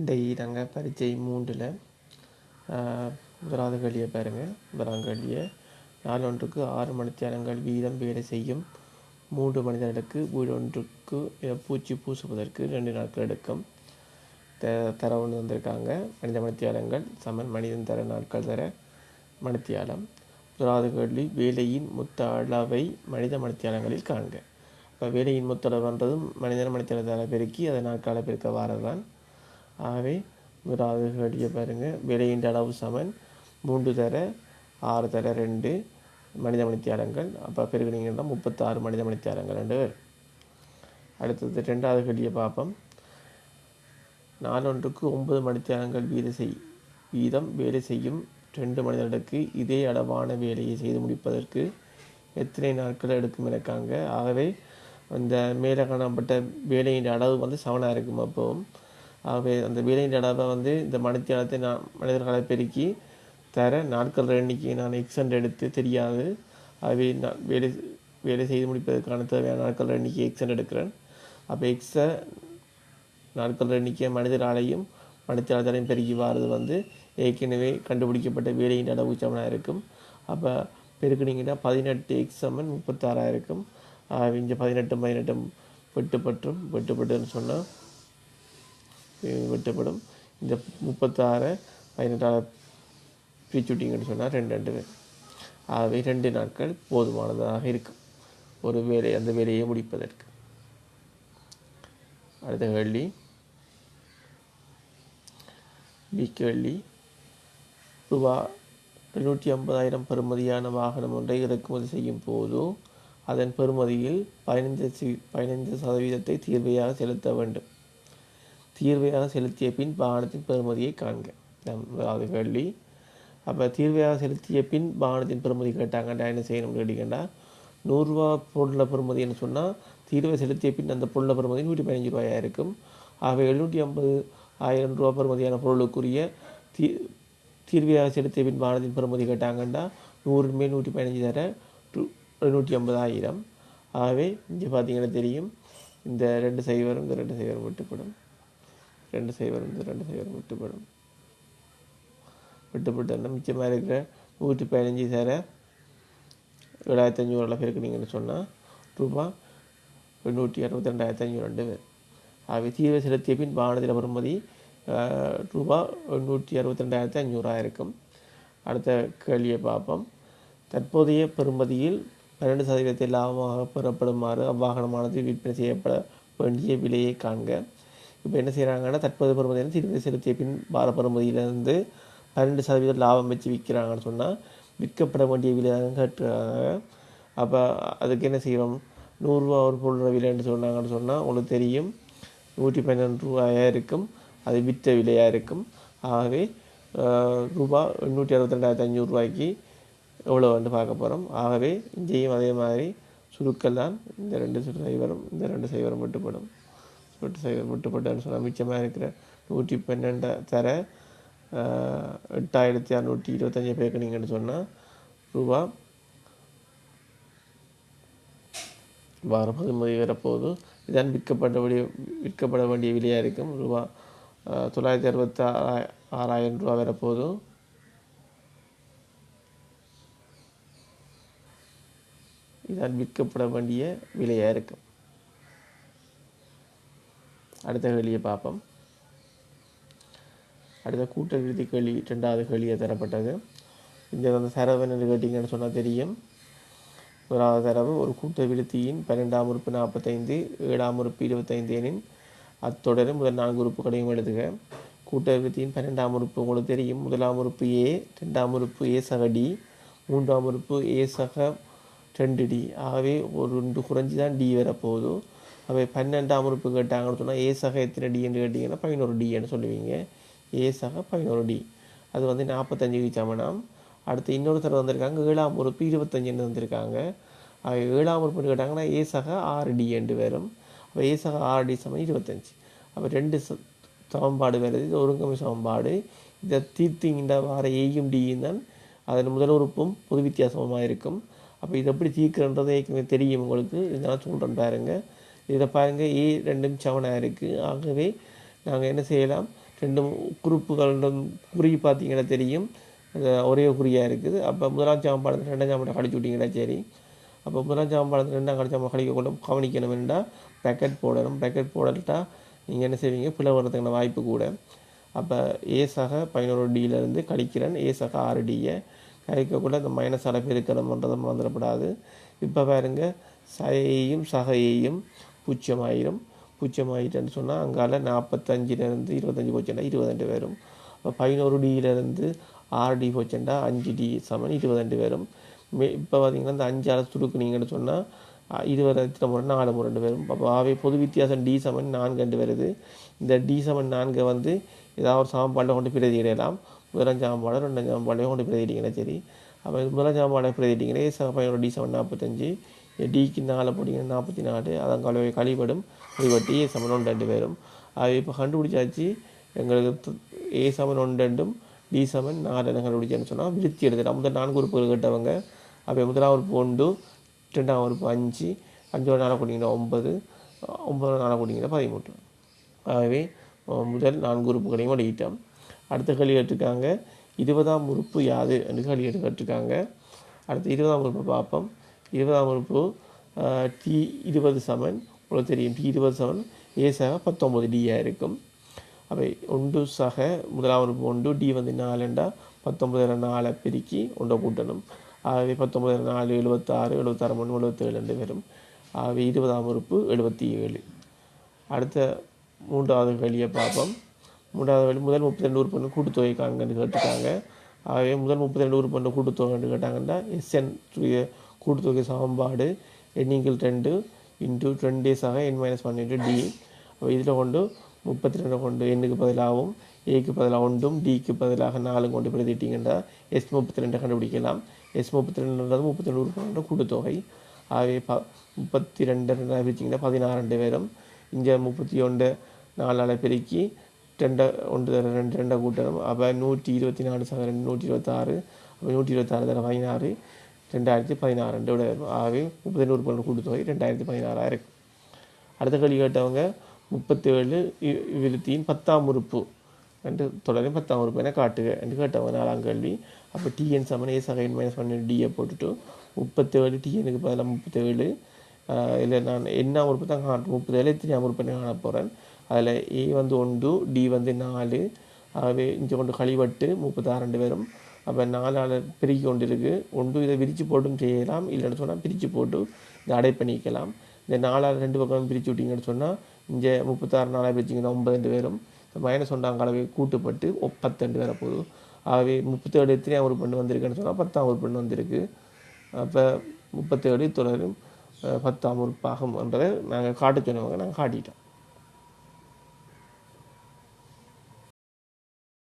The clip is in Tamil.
இன்றைக்கு நாங்கள் பரீட்சை 3ல் முதலாவது கேள்வியை பாருங்கள். முதலாம் கேள்வியை 4 6 மணித்தியாலங்கள் வீதம் வேலை செய்யும் 3 மனிதர்களுக்கு வீடு ஒன்றுக்கு பூச்சி பூசுவதற்கு 2 நாட்கள் எடுக்கும். தரவுன்னு வந்திருக்காங்க. மனித மணித்தியாலங்கள் சமன் மனிதன் தர நாட்கள் தர மணித்தியாலம். முதலாவது கேள்வி, வேலையின் மொத்த அளவை மனித மணித்தியாலங்களில் காண்க. இப்போ வேலையின் மொத்த அளவுன்றதும் மனிதன மணித்தியாலத்தால் பெருக்கி அதை நாட்கால பெருக்க வாரதான். ஆகவே முதலாவது கேள்வியை பாருங்கள். வேலையின் அளவு சமன் 3 தர 6 தர 2 மனித மணித்தியாலங்கள். அப்போ பெருக்கினீங்கன்னா 36 மனித மணித்தியாலங்கள் 2 பேர். அடுத்தது ரெண்டாவது கேள்வியை பார்ப்போம். 4 9 மணித்தியாலங்கள் வீதம் வேலை செய்யும் 2 மனிதர்களுக்கு இதே அளவான வேலையை செய்து முடிப்பதற்கு எத்தனை நாட்கள் எடுக்கும் இருக்காங்க. ஆகவே அந்த மேலே காணப்பட்ட வேலையின் அளவு சமனாக இருக்கும். அப்போவும் ஆகவே அந்த வேலையின் அளவை இந்த மணித்தியாலத்தை மனிதர்களை பெருக்கி தர நாட்கள் எண்ணிக்கை நான் எக்ஸண்ட் எடுத்து தெரியாது. ஆகவே நான் வேலை செய்து முடிப்பதற்கான தேவையான நாட்கள் எண்ணிக்கை எக்ஸண்ட் எடுக்கிறேன். அப்போ நாட்கள் எண்ணிக்கை மனிதராலையும் மணித்தியாலத்தாலையும் பெருக்கி வாரது ஏற்கனவே கண்டுபிடிக்கப்பட்ட வேலையின் அளவு சமனாக இருக்கும். அப்போ பெருக்கினீங்கன்னா 18 x சமன் 36 இருக்கும். இங்கே 18 வெட்டுப்பட்டுன்னு சொன்னால் வெட்டப்படும். இந்த 36 18 பிரிச்சுட்டிங்கன்னு சொன்னால் 2 பேர். ஆகவே 2 நாட்கள் போதுமானதாக இருக்கும் ஒரு அந்த வேலையை முடிப்பதற்கு. அடுத்த கேள்வி கேள்வி, ரூபாய் 250,000 பெறுமதியான வாகனம் ஒன்றை இறக்குமதி செய்யும் போது அதன் பெறுமதியில் 15% தீர்வையாக செலுத்த வேண்டும். தீர்வையாக செலுத்திய பின் வாகனத்தின் பெறுமதியை காண்க. அதாவது கேள்வி. அப்போ தீர்வையாக செலுத்திய பின் வாகனத்தின் பெறுமதி கேட்டாங்கண்டா என்ன செய்யணும்னு கேட்டிங்கன்னா, 100 ரூபா பொருள பெறுமதின்னு சொன்னால் தீர்வை செலுத்திய பின் அந்த பொருள பெறுமதி 115 ரூபாயாக இருக்கும். ஆகவே 750,000 ரூபா பெறுமதியான பொருளுக்குரிய தீர்வையாக செலுத்திய பின் வாகனத்தின் பெறுமதி கேட்டாங்கன்னா 100 மேல் 115 தர 750,000. ஆகவே இங்கே பார்த்தீங்கன்னா தெரியும், இந்த 2 0 இந்த 2 0 விட்டுப்படும். 2 0 இந்த 2 0 விட்டுப்பட்டு மிச்சமாக இருக்கிற 115 தர 7,500 பெருக்குனீங்கன்னு சொன்னால் ரூபாய் 162,500 2 பேர். ஆகவே தீர்வை செலுத்திய பின் வாகனத்தில் பெறுமதி ரூபாய் 162,500 இருக்கும். அடுத்த கேள்வியை பார்ப்போம். தற்போதைய பெறுமதியில் 12% லாபமாக பெறப்படுமாறு அவ்வாகனமானது விற்பனை செய்யப்பட வேண்டிய விலையை காண்க. இப்போ என்ன செய்கிறாங்கன்னா, தற்போதைய பெறுமதியில் தீர்வை செலுத்திய பின் வார பெறுமதியிலேருந்து 12% லாபம் வச்சு விற்கிறாங்கன்னு சொன்னால் விற்கப்பட வேண்டிய விலை தான் கேட்டுறாங்க. அப்போ அதுக்கு என்ன செய்வோம், 100 ரூபா ஒரு பொருள் விலைன்னு சொன்னாங்கன்னு சொன்னால் உங்களுக்கு தெரியும் 112 ரூபாயாக இருக்கும். அது விற்ற விலையாக இருக்கும். ஆகவே ரூபாய் 162,500 ரூபாய்க்கு எவ்வளோ வந்து பார்க்க போகிறோம். ஆகவே இங்கேயும் அதே மாதிரி சுருக்கல் தான். இந்த 2 0 இந்த 2 0 விட்டுப்படும். 8 0 விட்டுப்பட்டுன்னு சொன்னால் மிச்சமாக இருக்கிற 112 தர 8,625 பேருக்குனீங்கன்னு சொன்னால் ரூபாய் வார பெறுமதி வரப்போகுது. இதான் விற்கப்பட வேண்டிய விலையாக இருக்கும். ரூபாய் 966,000 ரூபா வரப்போகுது. இதான் விற்கப்பட வேண்டிய விலையாக இருக்கும். அடுத்த கேள்வியை பார்ப்போம். அடுத்த கூட்டல் விருத்தி கேள்வி 2வது கேள்வியை தரப்பட்டது. இந்த தரவு என்று கேட்டிங்கன்னு சொன்னால் தெரியும். முதலாவது தரவு, ஒரு கூட்டல் விருத்தியின் 12ஆம் உறுப்பு 45, 7ஆம் உறுப்பு 25 எனின் அத்தொடர் முதல் 4 உறுப்புகளையும் எழுதுக. கூட்டல் விருத்தியின் 12ஆம் உறுப்பு உங்களுக்கு தெரியும். முதலாம் உறுப்பு A, 2ஆம் உறுப்பு A சக D, 3ஆம் உறுப்பு A சக 2D. ஆகவே ஒரு குறைஞ்சி தான் D வரப்போகுது. அவை 12ஆம் உறுப்பு கேட்டாங்கன்னு சொன்னால் A சக எத்தனை D என்று கேட்டிங்கன்னா 11D என்று சொல்லுவீங்க. A சக 11D அது 45க்கு சமனம். அடுத்து இன்னொரு தடவை வந்திருக்காங்க, 7ஆம் உறுப்பு 25 வந்திருக்காங்க. 7ஆம் உறுப்பு கேட்டாங்கன்னா A சக 6D என்று வரும். அப்போ A சக 6D சமம் 25. அப்போ 2 சமன்பாடு வருது. இது ஒருங்கமை சமன்பாடு. இதை தீர்த்திங்கின்ற வார ஏயும் டியும் தான் அதில் முதல் உறுப்பும் பொது வித்தியாசமாக இருக்கும். அப்போ இதை எப்படி தீர்க்கிறன்றது ஏற்கனவே தெரியும் உங்களுக்கு. இதெல்லாம் சொல்கிறேன் பாருங்கள். இதில் பாருங்கள், A 2 சமனாக இருக்குது. ஆகவே நாங்கள் என்ன செய்யலாம், ரெண்டும் குறுப்புகள் குறி பார்த்தீங்கன்னா தெரியும், ஒரே குறியாக இருக்குது. அப்போ முதலாம் சாம்பாளத்தில் ரெண்டாம் சாம்பாளை கழிச்சு விட்டிங்கன்னா சரி. அப்போ முதலாம் சாம்பாளத்தில் ரெண்டாம் கழிச்சாமல் கழிக்கக்கூட கவனிக்கணும் என்றால் பேக்கெட் போடணும். பேக்கெட் போடட்டா நீங்கள் என்ன செய்வீங்க, பிள்ளை வர்றதுக்கான வாய்ப்பு கூட. அப்போ ஏசாக 11Dயிலேருந்து கழிக்கிறேன், ஏசாக 6Dயை கழிக்கக்கூட இந்த மைனஸ் அளவு பெருக்கணும்ன்றதை வந்துடப்படாது. இப்போ பாருங்க, சகையையும் சகையையும் பூச்சியமாயிரும். பூச்சியமாயிட்டேன்னு சொன்னால் அங்கால 45லேருந்து 25 போச்சுண்டா 22 வரும். இப்போ 11Dயிலேருந்து 6D போச்சுண்டா 5D = 22 வரும். இப்போ பார்த்தீங்கன்னா இந்த 5 சுருக்குனீங்கன்னு சொன்னால் 20 முறை 4 முறை 2 வரும். அப்போ ஆகவே பொது வித்தியாசம் D = 4 வருது. இந்த D = 4 வந்து ஏதாவது ஒரு சமன்பாட்டில் கொண்டு பிரதியிடலாம். முதலாம் சமன்பாடு ரெண்டாம் சமன்பாடையும் கொண்டு பிரதியிட்டீங்கன்னா சரி. அப்போ முதலாம் சமன்பாடை பிரதியிட்டீங்கன்னா D = 45, டிக்கு 4 போட்டிங்கன்னா 44, அதன் கழிபடும் கழிவட்டி A = 1 வரும். அது இப்போ கண்டுபிடிச்சாச்சு. எங்களுக்கு A = 1 D = 4 கண்டுபிடிச்சேன்னு சொன்னால் விருத்தி எடுத்துட்டோம். முதல் 4 உறுப்புகள் கேட்டவங்க. அப்போ முதலாம் உறுப்பு 1, ரெண்டாம் உறுப்பு 5, 5 4 கூட்டிங்கன்னா 9, 9 4 கூட்டிங்கன்னா 13. ஆகவே முதல் 4 உறுப்புகளையும் வெளியிட்டோம். அடுத்த கேள்வி கேட்டிருக்காங்க, 20ஆம் உறுப்பு யாது என்று கேள்வி கேட்டிருக்காங்க. அடுத்து 20ஆம் உறுப்பு பார்ப்போம். 20ஆம் உறுப்பு T20 உங்களுக்கு தெரியும். T20 A = 19Dயாக இருக்கும். அப்போ 1 சக முதலாம் உறுப்பு 1, D வந்து 4 19 4 பெருக்கி 1 கூட்டணும். ஆகவே 19 4 76, 76 3 77 வரும். ஆகவே 20ஆம் உறுப்பு 77. அடுத்த 3வது கேள்வியை பார்ப்போம். 3வது கேள்வி, முதல் 32 உறுப்பு கூட்டுத்தொகை காண்கன்னு கேட்டுருக்காங்க. ஆகவே முதல் 32 உறுப்பு கூட்டுத்தொகைன்னு கேட்டாங்கன்னா SN கூட்டுத்தொகை சமன்பாடு n=2 × 2 சக n-1 × D. அப்போ இதில் கொண்டு 32 கொண்டு n-க்கு பதிலாகவும் A-க்கு பதிலாக 1, D-க்கு பதிலாக 4 கொண்டு பிரதிட்டிங்கன்னா S32 கண்டுபிடிக்கலாம். S32 32 உறுப்பு கூட்டுத்தொகை. ஆகவே 32 பிரிச்சிங்கன்னா 16 வரும். இங்கே 31 4 பெருக்கி 2 1 2 2 கூட்டணும். அப்போ 124 சக 126, அப்போ 126 தர 16 2016 வரும். ஆகவே 32 உறுப்பு கூட்டுத்தொகை 2016 இருக்கும். அடுத்த கேள்வி கேட்டவங்க 37 விருத்தியின் 10ஆம் உறுப்பு என்று தொடரும் 10ஆம் உறுப்பு என காட்டுக என்று கேட்டவங்க 4ஆம் கேள்வி. அப்போ TN = A = n-1 Dயை போட்டுட்டு 37 TNக்கு பதிலாக 37, இல்லை நான் என்னாம் உறுப்பு தான் காட்டுறேன். 37 எத்தனையாம் உறுப்பு காண போகிறேன். அதில் A வந்து 1, D வந்து 4. ஆகவே இங்கே கொண்டு கழிவட்டு 36 வரும். அப்போ 4 பிரிக்கி கொண்டு இருக்குது. 1 இதை விரித்து போட்டும் செய்யலாம், இல்லைன்னு சொன்னால் பிரித்து போட்டு இதை அடை பண்ணிக்கலாம். இந்த 4 2 பக்கம் பிரித்து விட்டிங்கன்னு சொன்னால் இங்கே 36 4 பிரிச்சிங்கன்னா 9 வரும். -1 அளவை கூட்டுப்பட்டு 10 வரப்போகுது. ஆகவே 37 எத்தனையாம் உறுப்பு வந்திருக்குன்னு சொன்னால் 10ஆம் உறுப்பு வந்திருக்கு. அப்போ 37 தொடரும் 10ஆம் உறுப்பாகும் என்பதை நாங்கள் காட்ட சொன்னவங்க நாங்கள் காட்டிட்டோம்.